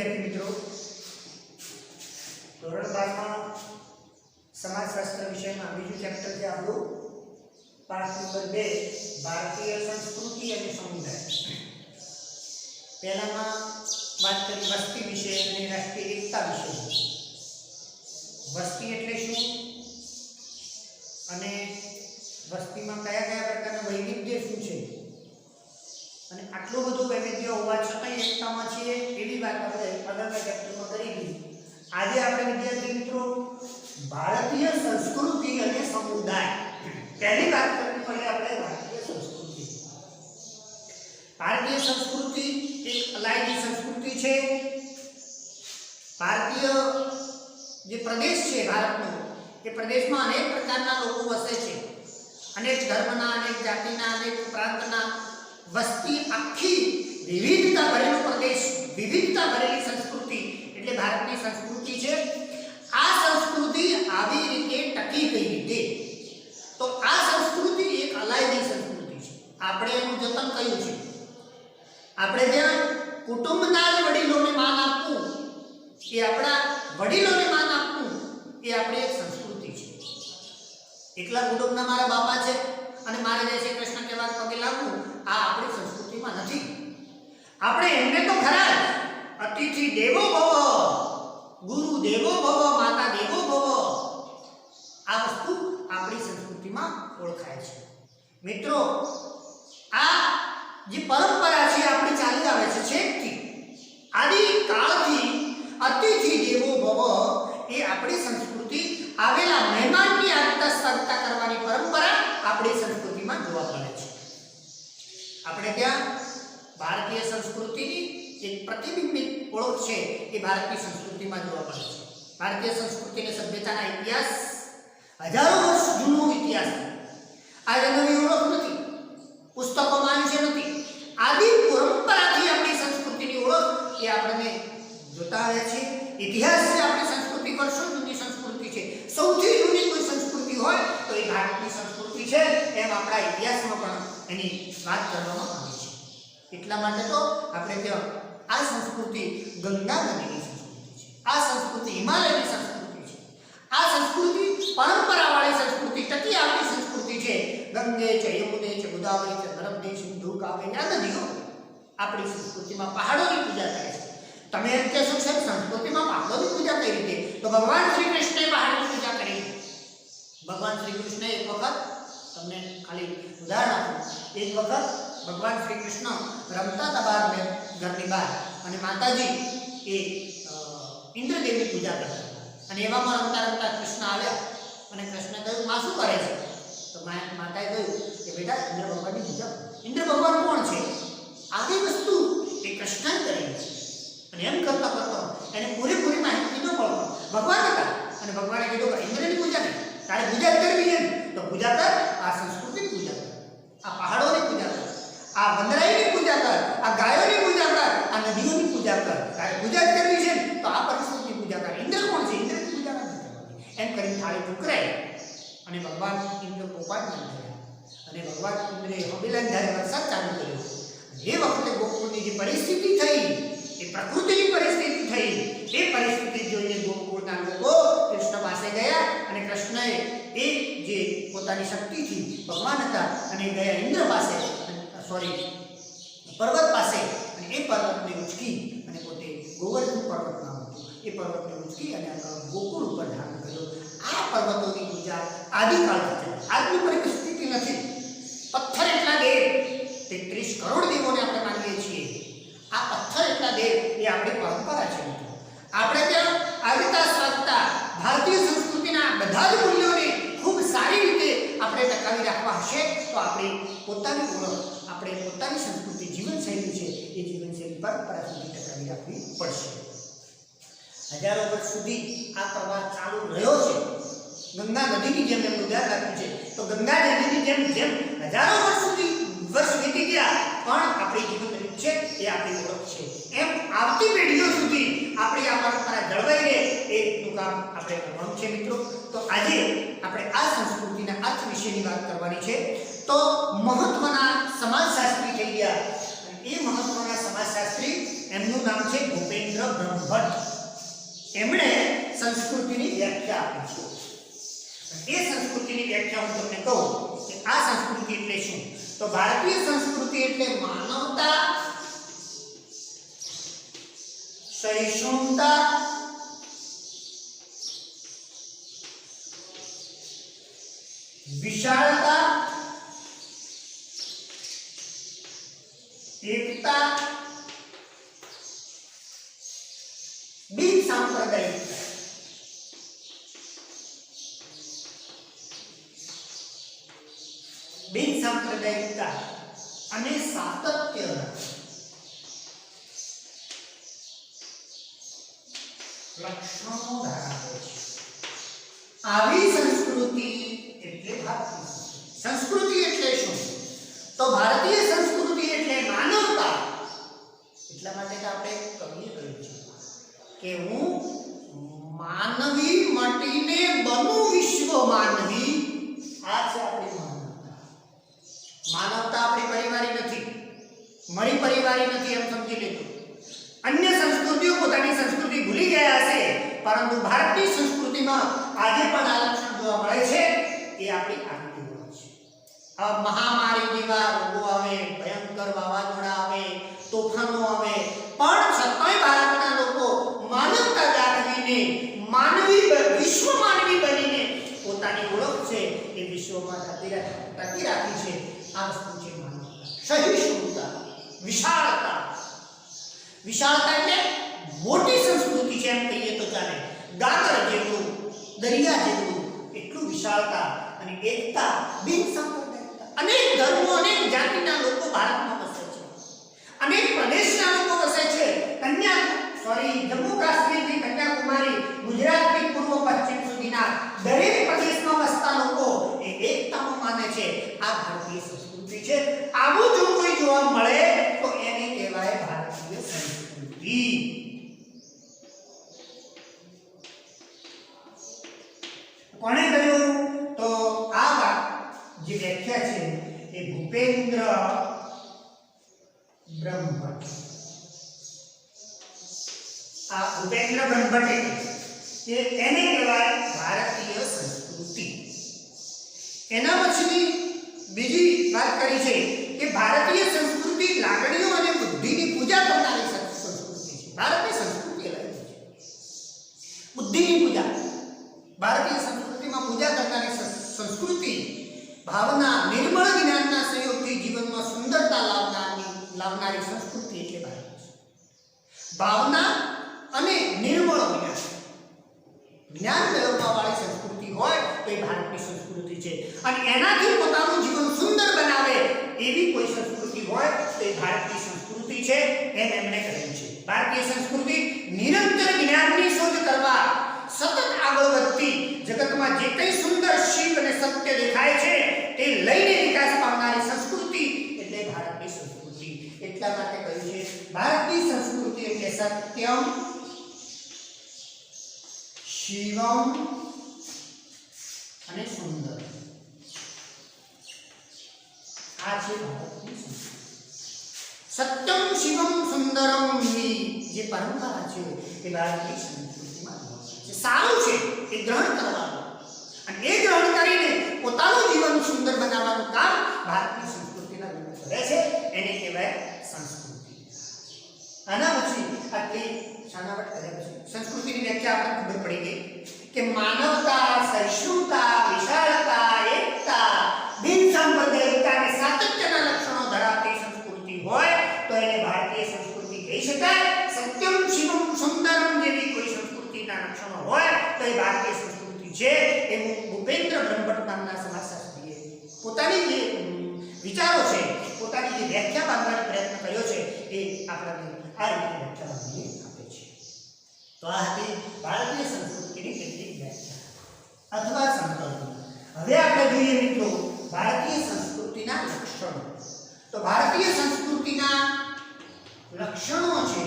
विद्यार्थी मित्रों धोरण 12 में समाजशास्त्र विषय में बीजू चैप्टर है आपको पाठ नंबर 2 भारतीय संस्कृति और समुदाय। पहला में बात करी वस्ती विषय और राष्ट्रीय एकता विषय। वस्ती एटले शुं अने वस्ती में कया कया प्रकारना वैविध्य शुं छे અને આટલું બધું વૈવિધ્ય હોવા છતાં એકતામાં છે એવી વાત આપણે આગળના ચેપ્ટરમાં કરી હતી। આજે આપણે વિદ્યાર્થી મિત્રો ભારતીય સંસ્કૃતિ અને સમુદાય પહેલી વાત કરવી પડે આપણે ભારતીય સંસ્કૃતિ। ભારતીય સંસ્કૃતિ એક અલાયદી સંસ્કૃતિ છે। ભારતીય જે પ્રદેશ છે ભારતનો એ પ્રદેશમાં અનેક પ્રકારના લોકો વસે છે। અનેક ધર્મના, અનેક જાતિના, અનેક પ્રાંતના वस्ती आखी विविधता भरेलो प्रदेश, विविधता भरेली संस्कृति એટલે ભારતની સંસ્કૃતિ છે। આ સંસ્કૃતિ આવી રીતે ટકી ગઈ રીતે તો આ સંસ્કૃતિ એક અલાયદી સંસ્કૃતિ છે। આપણે એનું જતન કર્યું છે। આપણે ત્યાં કુટુંબના વડીલોને માન આપવું, એ આપણા વડીલોને માન આપવું એ આપણી એક સંસ્કૃતિ છે। એકલા કુટુંબના મારા બાપા છે અને મારે જય શ્રી કૃષ્ણ કહેવા પગે લાગવું આ આપણી સંસ્કૃતિમાં નથી। આપણે એમને તો ખરા જ અતિથિ દેવો ભવ, ગુરુ દેવો ભવ, માતા દેવો ભવ આ વસ્તુ આપણી સંસ્કૃતિમાં ઓળખાય છે। મિત્રો આ જે પરંપરા છે આપણી ચાલી આવે છે છેકથી આદિ કાળથી અતિથિ દેવો ભવ એ આપણી સંસ્કૃતિ આવેલા મહેમાનની આદર કરવાની પરંપરા આપણી સંસ્કૃતિમાં જોવા મળે છે। આપણે ત્યાં ભારતીય સંસ્કૃતિની એક પ્રતિબિંબિત ઓળખ છે એ ભારતીય સંસ્કૃતિમાં જોવા મળે છે। ભારતીય સંસ્કૃતિને સભ્યતાના ઇતિહાસ હજારો વર્ષ જૂનો ઇતિહાસ છે। આજે નવી ઓળખ નથી, પુસ્તકોમાં આવ્યું છે નથી। આદિ પરંપરાથી આપણી સંસ્કૃતિની ઓળખ એ આપણને જોતા આવે છે। ઇતિહાસ છે આપણી સંસ્કૃતિ વર્ષો જૂની સંસ્કૃતિ છે। સૌથી જૂની કોઈ સંસ્કૃતિ હોય તો એ ભારતની સંસ્કૃતિ છે। એમ આપણા ઇતિહાસમાં પણ એની વાત કરવામાં આવી છે। એટલા માટે તો આપણે ત્યાં આ સંસ્કૃતિ ગંગા નદીની સંસ્કૃતિ છે, આ સંસ્કૃતિ હિમાલયની સંસ્કૃતિ છે, આ સંસ્કૃતિ પરંપરાવાળી સંસ્કૃતિ, ટકી આવતી સંસ્કૃતિ છે। ગંગે છે, યમુને છે, ગોદાવરી છે, નર્મદે, સિંધુ, કાવેરી આ નદીઓ આપણી સંસ્કૃતિમાં પહાડોની પૂજા કરે છે। તમે એમ કહેશો સાહેબ સંસ્કૃતિમાં પહાડોની પૂજા કઈ રીતે? તો ભગવાન શ્રી કૃષ્ણે પહાડોની પૂજા કરી। ભગવાન શ્રી કૃષ્ણે એક વખત તમને ખાલી ઉદાહરણ આપું, એક વખત ભગવાન શ્રી કૃષ્ણ રમતા હતા બહાર ઘરની બહાર અને માતાજી એ ઇન્દ્રદેવની પૂજા કરતા અને એવામાં રમતા રમતા કૃષ્ણ આવ્યા અને કૃષ્ણે કહ્યું માં શું કરે છે? તો માતાએ કહ્યું કે બેટા ઇન્દ્ર ભગવાનની પૂજા। ઇન્દ્ર ભગવાન કોણ છે? આવી વસ્તુ એ કૃષ્ણએ કરેલી છે અને એમ કરતા કરતા એને પૂરેપૂરી માહિતી ન મળતો ભગવાન હતા અને ભગવાને કીધું કે ઇન્દ્રની પૂજા નહીં, તારે પૂજા કરવી છે તો પૂજા કર, આ સંસ્કૃતિની પૂજા કર, આ પહાડોની પૂજા કર, આ વંદરાઈની પૂજા કર, આ ગાયોની પૂજા કર, આ નદીઓની પૂજા કર, તારે પૂજા કરવી છે તો આ પરિસ્થિતિની પૂજા કર। ઇન્દ્ર કોણ છે? ઇન્દ્રની પૂજા નથી કરવાની। એમ કરીને થાળી ઠુકરાઈ અને ભગવાન ઇન્દ્ર કોપાયમાન થયા અને ભગવાન ઇન્દ્રે હબીલાને જ્યારે વરસાદ ચાલુ કર્યો એ વખતે ગોકુળની જે પરિસ્થિતિ થઈ એ પ્રકૃતિની પરિસ્થિતિ થઈ, એ પરિસ્થિતિ જોઈને ગોકુળના લોકો કૃષ્ણ પાસે ગયા અને કૃષ્ણએ એ જે પોતાની શક્તિથી ભગવાન હતા અને ગયા ઇન્દ્ર પાસે, પર્વત પાસે અને એ પર્વતને ઉચકી અને પોતે ગોવર્ધન પર્વત નામ હતું એ પર્વતને ઉચકી અને ગોકુળ ઉપર ધારણ કર્યો। આ પર્વતોની પૂજા આદિકાળથી છે, આજની પરિસ્થિતિ નથી। પથ્થર એટલા દેવ, 33 કરોડ દેવોને આપણે માનીએ છીએ। આ પથ્થર એટલા દેવ એ આપણી પરંપરા છે। આપણે ત્યાં આગતા સ્વાગતા ભારતીય સંસ્કૃતિના બધા જ મૂલ્યોને ખૂબ સારી રીતે આપણે ટકાવી રાખવા હશે તો આપણી પોતાની ઓળખ, આપણે પોતાની સંસ્કૃતિ જીવનશૈલી છે એ જીવનશૈલી પરંપરા સુધી ટકાવી રાખવી પડશે। હજારો વર્ષ સુધી આ પ્રવાહ ચાલુ રહ્યો છે। ગંગા નદીની જેમ એમનું ધ્યાન રાખ્યું છે તો ગંગા નદીની જેમ જેમ હજારો વર્ષ સુધી વર્ષ વીતી ગયા પણ આપણી જીવન રીત છે એ આપણી ઓળખ છે। એમ આવતી પેઢીઓ સુધી આપણી આ પરંપરા જળવાઈ રહે એનું કામ આપણે કરવાનું છે મિત્રો। તો આજે આપણે આ સંસ્કૃતિના અર્થ વિશેની વાત કરવાની છે। તો મહત્વના સમાજશાસ્ત્રી થઈ ગયા એ મહત્વના સમાજશાસ્ત્રી એમનું નામ છે ભૂપેન્દ્ર બ્રહ્મ। બ્રહ્મભટ્ટ એમણે સંસ્કૃતિની વ્યાખ્યા આપી છે। એ સંસ્કૃતિની વ્યાખ્યા હું તમને કહું કે આ સંસ્કૃતિ એટલે શું? તો ભારતીય સંસ્કૃતિ એટલે માનવતા, સહિષ્ણુતા, વિશાળતા, એકતા, બિન સાંપ્રદાયિકતા, અને સાતત્ય લક્ષણો ધરાવે છે। આવી સંસ્કૃતિ એટલે ભારતીય સંસ્કૃતિ એટલે શું? તો ભારતીય સંસ્કૃતિ એટલે માનવતા। એટલા માટે કે આપણે કવિએ કહ્યું છે કે હું માનવી મટીને બનું વિશ્વ માનવી। આ છે આપણી માનવતા। માનવતા આપણી પરિવારી નથી, મળી પરિવારી નથી એમ સમજી લેજો। અન્ય સંસ્કૃતિઓ પોતાની સંસ્કૃતિ ભૂલી ગયા હશે, પરંતુ ભારતીય સંસ્કૃતિમાં આજે પણ આ લક્ષણ જોવા મળે છે। એ આપણી આગવી ઓળખ છે। મહામારી જેવા રોગો આવે, ભયંકર વાવાઝોડા આવે, તોફાનો આવે, પણ છતાંય ભારતના લોકો માનવતા જાળવીને વિશ્વ માનવી બનીને પોતાની ઓળખ છે એ વિશ્વમાં ટકી રાખી છે। આ વસ્તુ છે માનવતા, સહિષ્ણુતા, વિશાળતા। વિશાળતા એટલે મોટી સંસ્કૃતિ છે એમ કહીએ તો ચાલે। ગાગર જેટલું, દરિયા જેટલું એટલું વિશાળતા અને એકતા, બિન સાંપ્રદાયિકતા। અનેક ધર્મો, અનેક જાતિના લોકો ભારતમાં વસે છે, અનેક પ્રદેશના લોકો વસે છે। જમ્મુ કાશ્મીરથી કન્યાકુમારી, ગુજરાતથી પૂર્વ પશ્ચિમ સુધીના દરેક પ્રદેશમાં વસતા લોકો એ એકતામાં માને છે। આ ભારતીય સંસ્કૃતિ છે। આવું જો કોઈ જોવા મળે તો એને કહેવાય ભારતીય સંસ્કૃતિ। કોણે કહ્યું? તો આ જે વ્યાખ્યા છે એ ભૂપેન્દ્ર બ્રહ્મભટ્ટ। આ ભૂપેન્દ્ર બ્રહ્મભટ્ટ એને કહેવાય ભારતીય સંસ્કૃતિ। એના પછીની બીજી વાત કરી છે કે ભારતીય સંસ્કૃતિ લાગણીઓ અને બુદ્ધિની પૂજા કરનારી સંસ્કૃતિ છે। ભારતીય સંસ્કૃતિ અલગ છે। બુદ્ધિની પૂજા, ભારતીય સંસ્કૃતિમાં પૂજા કરનારી સંસ્કૃતિ, ભાવના, નિર્મળ જ્ઞાનના સહયોગથી જીવનમાં સુંદરતા લાવનારી સંસ્કૃતિ એટલે ભારતીય ભાવના અને નિર્મળ જ્ઞાન મેળવવા વાળી સંસ્કૃતિ હોય તો એ ભારતની સંસ્કૃતિ છે। અને એનાથી પોતાનું જીવન સુંદર બનાવે એવી કોઈ સંસ્કૃતિ હોય તો એ ભારતીય સંસ્કૃતિ છે એમ એમણે કહ્યું છે। ભારતીય સંસ્કૃતિ નિરંતર જ્ઞાનની શોધ કરવા સતત આગળ વધતી, જગતમાં જે કંઈ સુંદર, શિવ અને સત્ય દેખાય છે તે લઈને વિકાસ પામનારી સંસ્કૃતિ એટલે ભારતીય સંસ્કૃતિ। એટલા માટે કહ્યું છે ભારતીય સંસ્કૃતિ એટલે સત્યમ, શિવમ અને સુંદર। આ છે ભારતની સંસ્કૃતિ। સત્યમ, શિવમ, સુંદરમ ની જે પરંપરા છે એ ભારતીય સંસ્કૃતિમાં છે। સારું છે એ ગ્રહણ કરવાનું અને એ ગ્રહણ કરીને પોતાનું જીવન સુંદર બનાવવાનું કામ ભારતીય સંસ્કૃતિના લોકો કરે છે। એને કહેવાય સંસ્કૃતિ। આના પછી આટલી છાનાવટ કર્યા પછી સંસ્કૃતિની વ્યાખ્યા આપણને ખબર પડી ગઈ કે માનવતા, સહિષ્ણુતા, વિશાળતા, એકતા, બિન સાંપ્રદાયિકતા અને સાતત્યના લક્ષણો ધરાવતી સંસ્કૃતિ હોય તો એને ભારતીય સંસ્કૃતિ કહી શકાય। સત્યમ, શિવમ, સુંદરમ જેવી કોઈ સંસ્કૃતિના લક્ષણો હોય તો એ ભારતીય સંસ્કૃતિ છે। એવું ભૂપેન્દ્ર બ્રહ્મભટ્ટ નામના સમાજશાસ્ત્રીએ પોતાની જે વિચારો છે, પોતાની જે વ્યાખ્યા બાંધવાનો પ્રયત્ન કર્યો છે એ આપણને આ રીતે વ્યાખ્યા બાંધીને આપે છે। તો આ હતી ભારતીય સંસ્કૃતિની કેટલીક વ્યાખ્યા અથવા સંકલ્પના। હવે આપણે જોઈએ મિત્રો ભારતીય સંસ્કૃતિના લક્ષણો। તો ભારતીય સંસ્કૃતિના લક્ષણો છે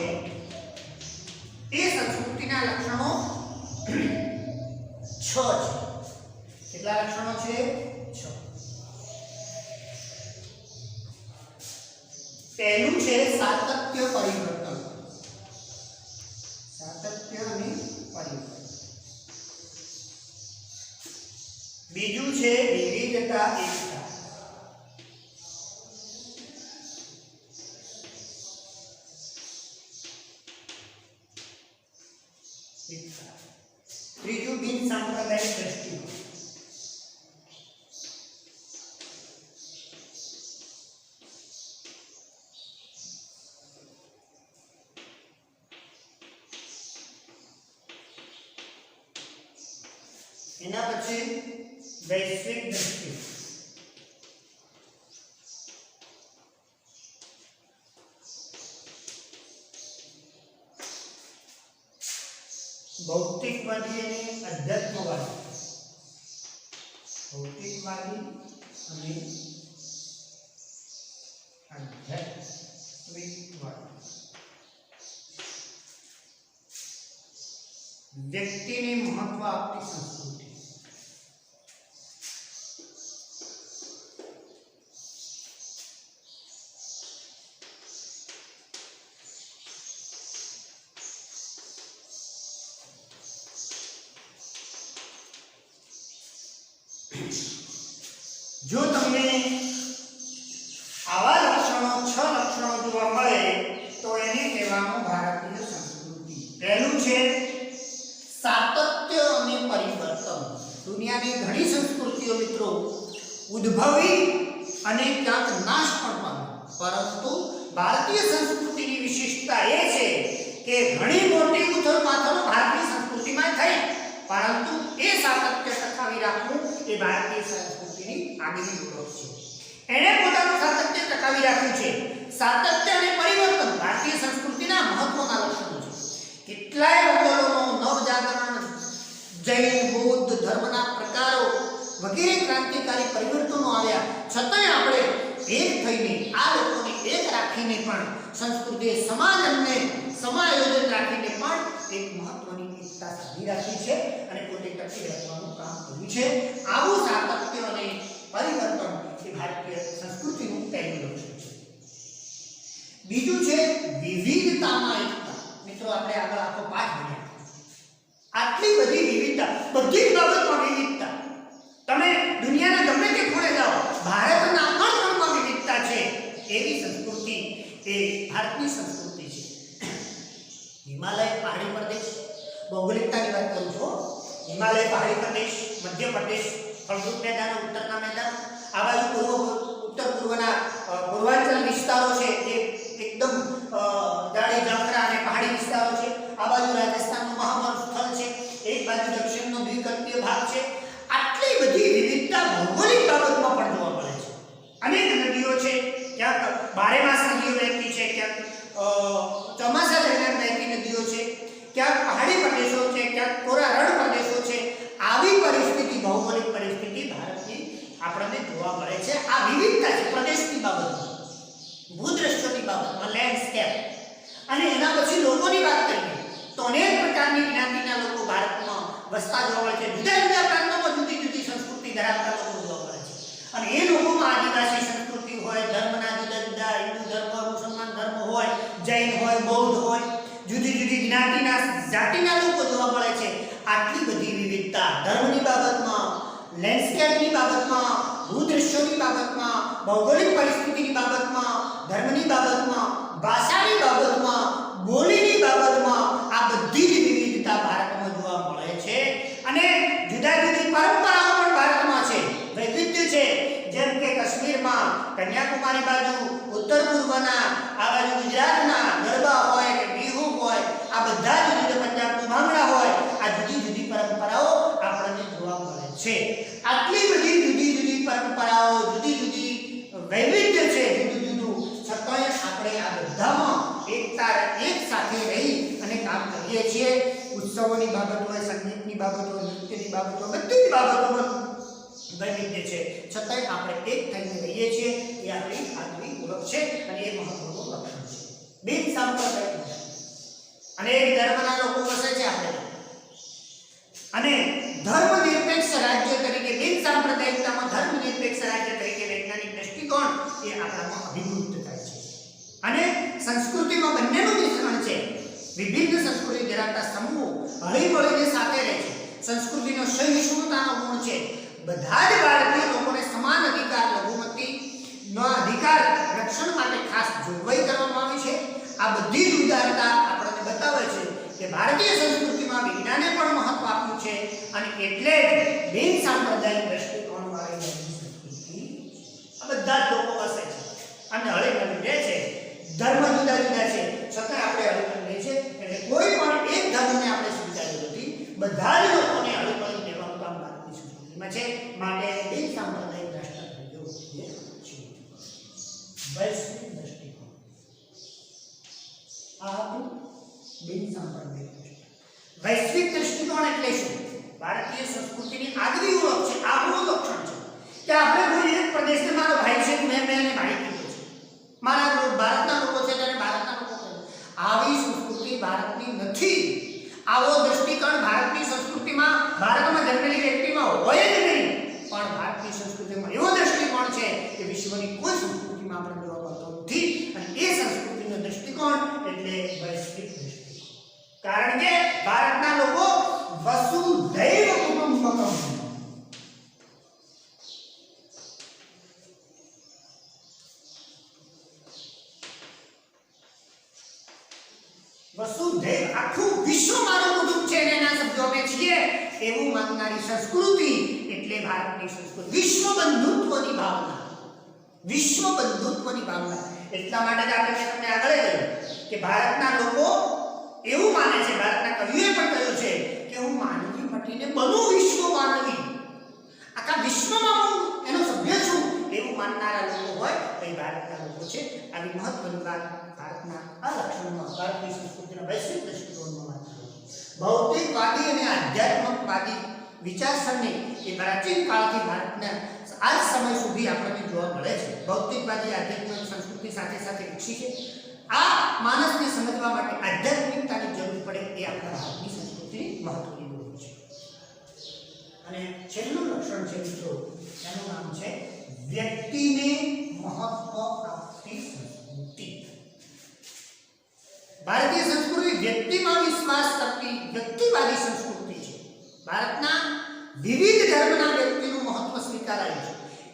એ સંસ્કૃતિના લક્ષણો 6 છે। કેટલા લક્ષણો છે? 6। પહેલું છે સાતત્ય પરિવર્તન। સાતત્ય અને પરિવર્તન. બીજું છે વિવિધતા એકતા. ત્રીજું બિન સાંપ્રદાયિક દ્રષ્ટિકોણ. એના પછી વૈશ્વિક દ્રષ્ટિ. ભૌતિકવાદી અને અધ્યાત્મવાદી. ભૌતિકવાદી અને આધ્યાત્મિકવાદી. વ્યક્તિને મહત્વ આપતી સંસ્કૃતિ. જો તમને આવા લક્ષણો 6 લક્ષણો જોવા મળે તો એને કહેવામાં ભારતીય સંસ્કૃતિ. પહેલું છે સાતત્ય અને પરિવર્તન. દુનિયાની ઘણી સંસ્કૃતિઓ મિત્રો ઉદ્ભવી અને ક્યાંક નાશ પણ પામી, પરંતુ ભારતીય સંસ્કૃતિની વિશેષતા એ છે કે ઘણી મોટી ઉથલપાથલ ભારતીય સંસ્કૃતિમાં થઈ, પરંતુ એ સાતત્ય ટકાવી રાખવું એ ભારતીય સંસ્કૃતિની આગવી ઓળખ છે. એણે પોતાનું સાતત્ય ટકાવી રાખ્યું છે. સાતત્ય અને પરિવર્તન ભારતીય સંસ્કૃતિના મહત્વના લક્ષણો છે. કેટલાય આંદોલનો, નવજાગરણ, જૈન, બૌદ્ધ ધર્મના પ્રકારો વગેરે ક્રાંતિકારી પરિવર્તનો આવ્યા, છતાંય આપણે એક થઈને આ લોકોને એક રાખીને પણ સંસ્કૃતિએ સમાજને સમાયોજન રાખીને પણ એક મહત્વની એકતા સાધી રાખી છે અને પોતે ટકી રાખવાનું કામ કર્યું છે. આવું સાતત્ય અને પરિવર્તન એ ભારતીય સંસ્કૃતિનું પહેલું લક્ષણ છે. બીજું છે વિવિધતામાં એકતા. મિત્રો આપણે આગળ આખો પાઠ ભણ્યા. આટલી બધી વિવિધતા, બધી જ બાબતમાં વિવિધતા. તમે દુનિયાના ગમે તે ખૂણે જાઓ, ભારતના કણ-કણમાં વિવિધતા છે. એવી સંસ્કૃતિ એ ભારતની સંસ્કૃતિ છે. હિમાલય પહાડી પ્રદેશ, ભૌગોલિકતાની વાત કરું છું. હિમાલય પહાડી પ્રદેશ, મધ્ય પ્રદેશ, ફળદ્રુપ મેદાનો, ઉત્તરના મેદાનો, આ બાજુ ઉત્તર પૂર્વના પૂર્વાંચલ વિસ્તારો છે એ એકદમ જાડી ઝાંખરા અને પહાડી વિસ્તારો છે. આ બાજુ રાજસ્થાનનું મહાબળ સ્થળ છે, એક બાજુ દક્ષિણનો દ્વિકલ્પીય ભાગ છે. આટલી બધી વિવિધતા ભૌગોલિક બાબતમાં પણ જોવા મળે છે. અનેક નદીઓ છે, ક્યાંક બારેમાસ નદીઓ વહેતી છે, ક્યાંક ચોમાસા દરમિયાન વહેતી નદીઓ છે, ક્યાંક પહાડી પ્રદેશો છે, ક્યાંક કોરા રણ પ્રદેશો છે. આવી પરિસ્થિતિ, ભૌગોલિક પરિસ્થિતિ ભારતની આપણને જોવા મળે છે. આ વિવિધતા છે પ્રદેશની બાબતમાં, ભૂદ્રશ્યોની બાબતમાં, લેન્ડસ્કેપ. અને એના પછી લોકોની વાત કરીએ તો અનેક પ્રકારની જ્ઞાતિના લોકો ભારતમાં વસતા જોવા મળે છે. જુદા જુદા પ્રાંતોમાં જુદી જુદી સંસ્કૃતિ ધરાવતા લોકો જોવા મળે છે. અને એ લોકોમાં આદિવાસી સંસ્કૃતિ હોય, ધર્મના જુદા જુદા, હિન્દુ ધર્મ, મુસલમાન ધર્મ હોય, જૈન હોય, બૌદ્ધ હોય, જુદી જુદી જ્ઞાતિના જાતિના લોકો જોવા મળે છે. આટલી બધી વિવિધતા ધર્મની બાબતમાં, લેન્ડસ્કેપની બાબતમાં, ભૂદ્રશ્યોની બાબતમાં, ભૌગોલિક પરિસ્થિતિની બાબતમાં, ધર્મની બાબતમાં, ભાષાની બાબતમાં, બોલીની બાબતમાં, આ બધી જ વિવિધતા ભારતમાં જોવા મળે છે. અને જુદા જુદી પરંપરાઓ પણ ભારતમાં છે, વૈવિધ્ય છે. જેમ કે કાશ્મીરમાં, કન્યાકુમારી બાજુ, ઉત્તર પૂર્વના, આ બાજુ ગુજરાતના ગરબા હોય કે બિહુ હોય, આ બધા જ જુદા, પંજાબનું ભાંગડા હોય, આ જુદી જુદી પરંપરાઓ આપણને જોવા મળે છે. આટલી બધી જુદી જુદી પરંપરાઓ, જુદી જુદી વૈવિધ્ય છે, જુદું જુદું, છતાંય આપણે આ બધામાં એકતા એક સાથે રહી અને કામ કરીએ છીએ. ઉત્સવોની બાબત હોય, સંગીતની બાબત હોય, નૃત્યની બાબત હોય, બધી જ બાબતોમાં વૈવિધ્ય છે, છતાંય આપણે એક થઈને રહીએ છીએ. એ આપણી આગવી ઓળખ છે અને એ મહત્વનું લક્ષણ છે. બિન સાંપ્રદાયિક અનેક ધર્મના લોકો વસે છે આપણે, અને ધર્મનિરપેક્ષ રાજ્ય તરીકે, બિન સાંપ્રદાયિકતામાં ધર્મનિરપેક્ષ રાજ્ય તરીકે વૈજ્ઞાનિક દ્રષ્ટિકોણ એ આપણામાં અભિવૃદ્ધ થાય છે. અને સંસ્કૃતિમાં બંનેનું મિશ્રણ છે. વિભિન્ન સંસ્કૃતિ ધરાવતા સમૂહો હળીમળીને સાથે રહે છે. સંસ્કૃતિનો સહિષ્ણુતાનો ગુણ છે. બધા જ ભારતીય લોકોને સમાન અધિકાર, લઘુમતીનો અધિકાર રક્ષણ માટે ખાસ જોગવાઈ કરવામાં આવી છે. આ બધી જ ઉદારતા આપણને બતાવે છે કે ભારતીય સંસ્કૃતિમાં વિજ્ઞાને પણ મહત્વ આપ્યું છે અને એટલે જ બિન સાંપ્રદાયિક દ્રષ્ટિકોણ વાળી સંસ્કૃતિ આ બધા જ લોકો વસે છે અને હળીમળી રહે છે. ધર્મ જુદા જુદા છે છતાં આપણે હળીમળી રહે છે એટલે કોઈ પણ એક ધર્મને આપણે સ્વીકાર્યો નથી. બધા જ લોકોને હળીમળી રહેવાનું કામ ભારતીય સંસ્કૃતિમાં છે. માટે બિન સાંપ્રદાયિક દ્રષ્ટિકોણ છે. વૈશ્વિક દ્રષ્ટિકોણ આ હતું બિન સાંપ્રદાયિક દ્રષ્ટિકોણ. વૈશ્વિક દ્રષ્ટિકોણ એટલે શું? ભારતીય સંસ્કૃતિની આગવી ઓળખ છે, આપણું લક્ષણ છે કે આપણે કોઈ એક પ્રદેશને મારો ભાઈ છે, મેં એને ભાઈ કીધું છે. મારા લોકો ભારતના લોકો છે ત્યારે ભારતના લોકો છે. આવી સંસ્કૃતિ ભારતની નથી. આવો દ્રષ્ટિકોણ ભારતની સંસ્કૃતિમાં, ભારતમાં જન્મેલી વ્યક્તિમાં હોય જ નહીં. પણ ભારતીય સંસ્કૃતિમાં એવો દ્રષ્ટિકોણ છે કે વિશ્વની કોઈ સંસ્કૃતિમાં આપણે જોવા મળતો નથી. અને એ સંસ્કૃતિનો દ્રષ્ટિકોણ એટલે વૈશ્વિક દ્રષ્ટિકોણ. કારણ કે ભારતના લોકો વસુધૈવ કુટુંબકમ, વસુધૈવ આખું વિશ્વ મારું કુટુંબ છે અને એના સભ્યો અમે છીએ એવું માનનારી સંસ્કૃતિ એટલે ભારતની સંસ્કૃતિ. વિશ્વ બંધુત્વની ભાવના, વિશ્વ બંધુત્વની ભાવના. એટલા માટે જ આપણે તમને આગળ કહ્યું કે ભારતના લોકો એવું માને છે, ભારતના કવિઓએ પણ કહ્યું છે કે હું માનવી મટીને બનું વિશ્વ માનવી. આખા વિશ્વમાં હું એનો સભ્ય છું એવું માનનારા લોકો હોય તો એ ભારતના લોકો છે. આવી મહત્વની વાત ભારતના આ લક્ષણમાં, ભારતીય સંસ્કૃતિના વૈશ્વિક દ્રષ્ટિકોણમાં વાત કરી. ભૌતિકવાદી અને આધ્યાત્મકવાદી વિચારસરણી એ પ્રાચીન કાળથી ભારતના આજ સમય સુધી આપણને જોવા મળે છે. ભૌતિકવાદી આધ્યાત્મિક સંસ્કૃતિ સાથે સાથે વિકસી છે. આ માણસને સમજવા માટે આધ્યાત્મિકતાની જરૂર પડે એ આપણા ભારતની સંસ્કૃતિની મહત્વની ઓળખ છે. અને છેલ્લું લક્ષણ છે મિત્રો, એનું નામ છે વ્યક્તિને મહત્વ આપતી સંસ્કૃતિ. ભારતીય સંસ્કૃતિ વ્યક્તિમાં વિશ્વાસ કરતી વ્યક્તિવાદી સંસ્કૃતિ છે. ભારતના વિવિધ ધર્મના વ્યક્તિનું મહત્વ સ્વીકારાયું છે.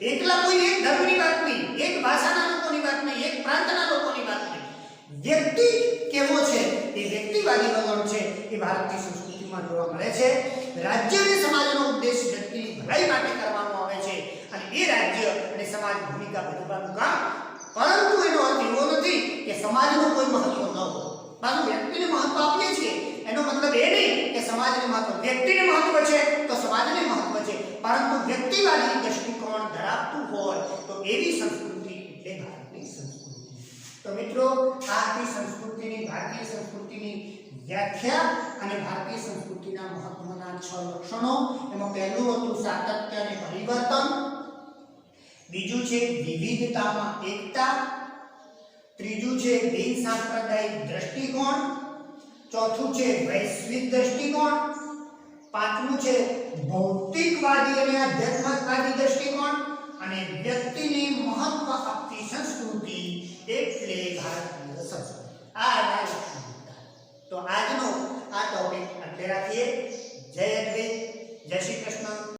એકલા કોઈ એક ધર્મની વાત નહીં, એક ભાષાના લોકોની વાત નહીં, એક પ્રાંતના લોકોની વાત નહીં. વ્યક્તિ કેવો છે એ વ્યક્તિવાદી વલણ છે એ ભારતીય સંસ્કૃતિમાં જોવા મળે છે. રાજ્ય અને સમાજનો ઉદ્દેશ વ્યક્તિની ભલાઈ માટે કરવામાં આવે છે અને એ રાજ્ય અને સમાજ ભૂમિકા ભજવવાનું કામ. પરંતુ એનો અર્થ એવો નથી કે સમાજનું કોઈ મહત્વ ન હોય. બાકી વ્યક્તિને મહત્વ આપીએ છીએ એનો મતલબ એ નહીં કે સમાજને મહત્વ, વ્યક્તિને મહત્વ છે તો સમાજને મહત્વ છે. પરંતુ વ્યક્તિવાદી દ્રષ્ટિકોણ ધરાવતું હોય તો એવી સંસ્કૃતિ એટલે ભારતની સંસ્કૃતિ. તો મિત્રો આ હતી સંસ્કૃતિની, ભારતીય સંસ્કૃતિની વ્યાખ્યા અને ભારતીય સંસ્કૃતિના મહત્વના 6 લક્ષણો. એમાં પહેલું હતું સાતત્ય અને પરિવર્તન, બીજું છે વિવિધતામાં એકતા, ત્રીજું છે બિન સાંપ્રદાયિક દ્રષ્ટિકોણ, ચોથું છે વૈશ્વિક દ્રષ્ટિકોણ, પાંચમું છે ભૌતિકવાદી અને આધ્યાત્મિકવાદી દ્રષ્ટિકોણ અને વ્યક્તિને મહત્વ આપતી સંસ્કૃતિ એટલે ભારતીય સંસ્કૃતિ. આ લક્ષણો. તો આજનો આ ટોપિક આટલે રાખીએ. જય અદ્વૈત, જય શ્રી કૃષ્ણ.